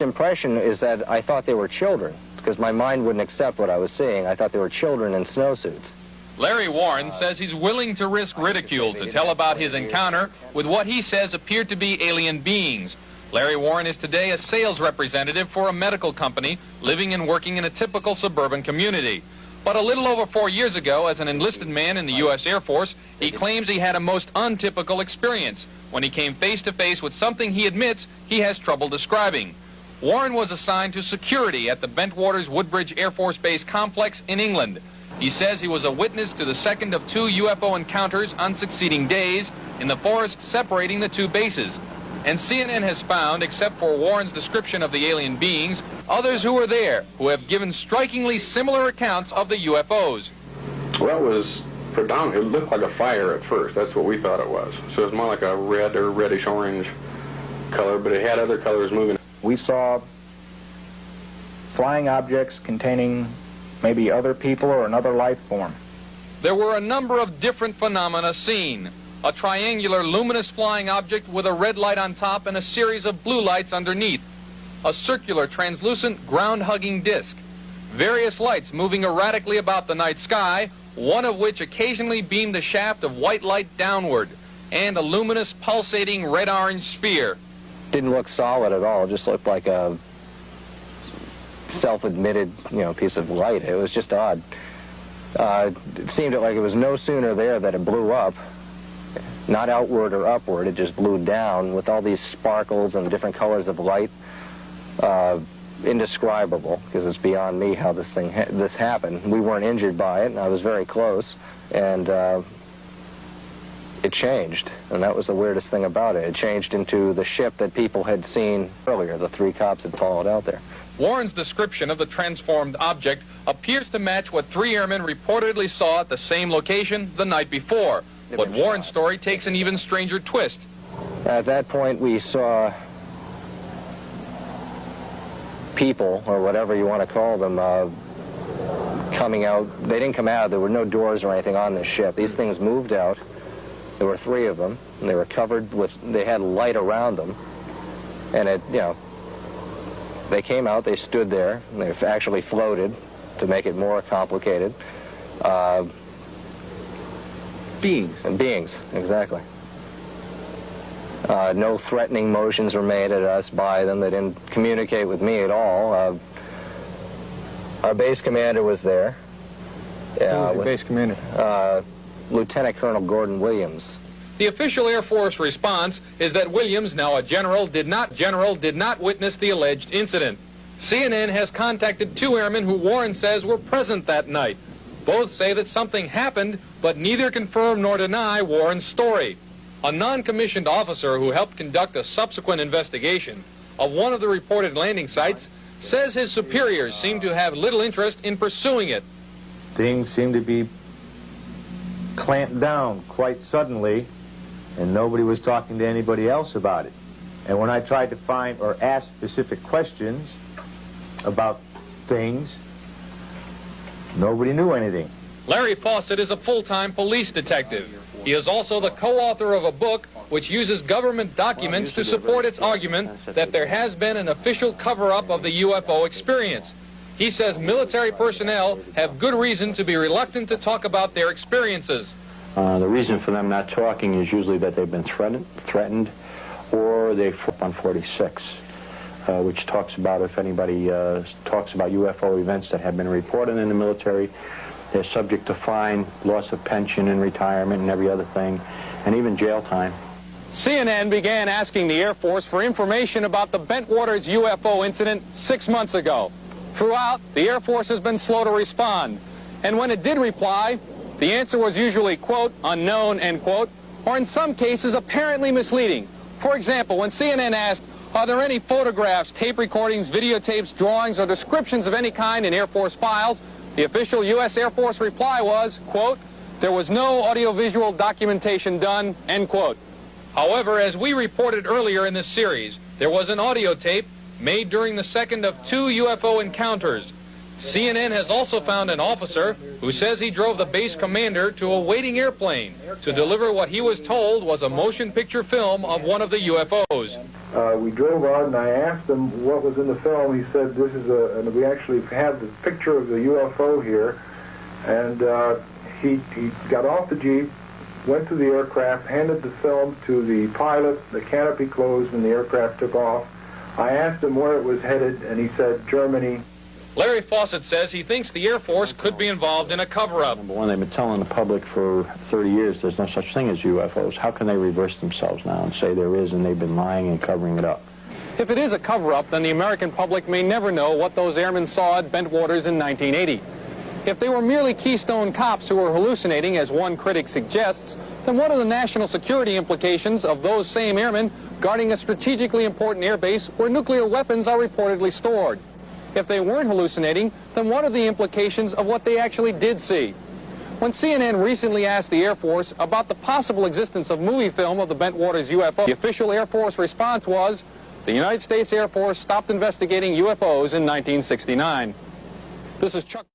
Impression is that I thought they were children, because my mind wouldn't accept what I was seeing. I thought they were children in snowsuits. Larry Warren says he's willing to risk ridicule to tell about his encounter with what he says appeared to be alien beings. Larry Warren is today a sales representative for a medical company living and working in a typical suburban community. But a little over 4 years ago, as an enlisted man in the U.S. Air Force, he claims he had a most untypical experience when he came face to face with something he admits he has trouble describing. Warren was assigned to security at the Bentwaters Woodbridge Air Force Base complex in England. He says he was a witness to the second of 2 UFO encounters on succeeding days in the forest separating the 2 bases. And CNN has found, except for Warren's description of the alien beings, others who were there who have given strikingly similar accounts of the UFOs. Well, it was predominantly, it looked like a fire at first. That's what we thought it was. So it was more like a red or reddish-orange color, but it had other colors moving. We saw flying objects containing maybe other people or another life form. There were a number of different phenomena seen. A triangular luminous flying object with a red light on top and a series of blue lights underneath. A circular translucent ground-hugging disc. Various lights moving erratically about the night sky, one of which occasionally beamed a shaft of white light downward, and a luminous pulsating red-orange sphere. Didn't look solid at all. It just looked like a self-admitted, piece of light. It was just odd. It seemed like it was no sooner there that it blew up, not outward or upward. It just blew down with all these sparkles and different colors of light. Indescribable, because it's beyond me how this happened. We weren't injured by it, and I was very close, and it changed, and that was the weirdest thing about it. It changed into the ship that people had seen earlier. The 3 cops had followed out there. Warren's description of the transformed object appears to match what 3 airmen reportedly saw at the same location the night before. But Warren's story takes an even stranger twist. At that point, we saw people, or whatever you want to call them, coming out. They didn't come out. There were no doors or anything on this ship. These things moved out. There were 3 of them, and they were covered with, they had light around them. And they came out, they stood there, and they actually floated to make it more complicated. Beings, exactly. No threatening motions were made at us by them. They didn't communicate with me at all. Our base commander was there. Who was the base commander? Lieutenant Colonel Gordon Williams. The official Air Force response is that Williams, now a general, did not witness the alleged incident. CNN has contacted 2 airmen who Warren says were present that night. Both say that something happened, but neither confirm nor deny Warren's story. A non-commissioned officer who helped conduct a subsequent investigation of one of the reported landing sites says his superiors seem to have little interest in pursuing it. Things seem to be clamped down quite suddenly, and nobody was talking to anybody else about it. And when I tried to find or ask specific questions about things, nobody knew anything. Larry Fawcett is a full-time police detective. He is also the co-author of a book which uses government documents to support its argument that there has been an official cover-up of the UFO experience. He says military personnel have good reason to be reluctant to talk about their experiences. The reason for them not talking is usually that they've been threatened, or they've on 46, which talks about if anybody talks about UFO events that have been reported in the military, they're subject to fine, loss of pension and retirement and every other thing, and even jail time. CNN began asking the Air Force for information about the Bentwaters UFO incident 6 months ago. Throughout, the Air Force has been slow to respond. And when it did reply, the answer was usually, quote, unknown, end quote, or in some cases apparently misleading. For example, when CNN asked, are there any photographs, tape recordings, videotapes, drawings, or descriptions of any kind in Air Force files, the official U.S. Air Force reply was, quote, there was no audiovisual documentation done, end quote. However, as we reported earlier in this series, there was an audio tape made during the second of 2 UFO encounters. CNN has also found an officer who says he drove the base commander to a waiting airplane to deliver what he was told was a motion picture film of one of the UFOs. We drove out and I asked him what was in the film. He said, this is and we actually have the picture of the UFO here. And he got off the Jeep, went to the aircraft, handed the film to the pilot, the canopy closed and the aircraft took off. I asked him where it was headed and he said, Germany. Larry Fawcett says he thinks the Air Force could be involved in a cover-up. Number one, they've been telling the public for 30 years there's no such thing as UFOs. How can they reverse themselves now and say there is, and they've been lying and covering it up? If it is a cover-up, then the American public may never know what those airmen saw at Bentwaters in 1980. If they were merely Keystone cops who were hallucinating, as one critic suggests, then what are the national security implications of those same airmen guarding a strategically important airbase where nuclear weapons are reportedly stored? If they weren't hallucinating, then what are the implications of what they actually did see? When CNN recently asked the Air Force about the possible existence of movie film of the Bentwaters UFO, the official Air Force response was, the United States Air Force stopped investigating UFOs in 1969. This is Chuck.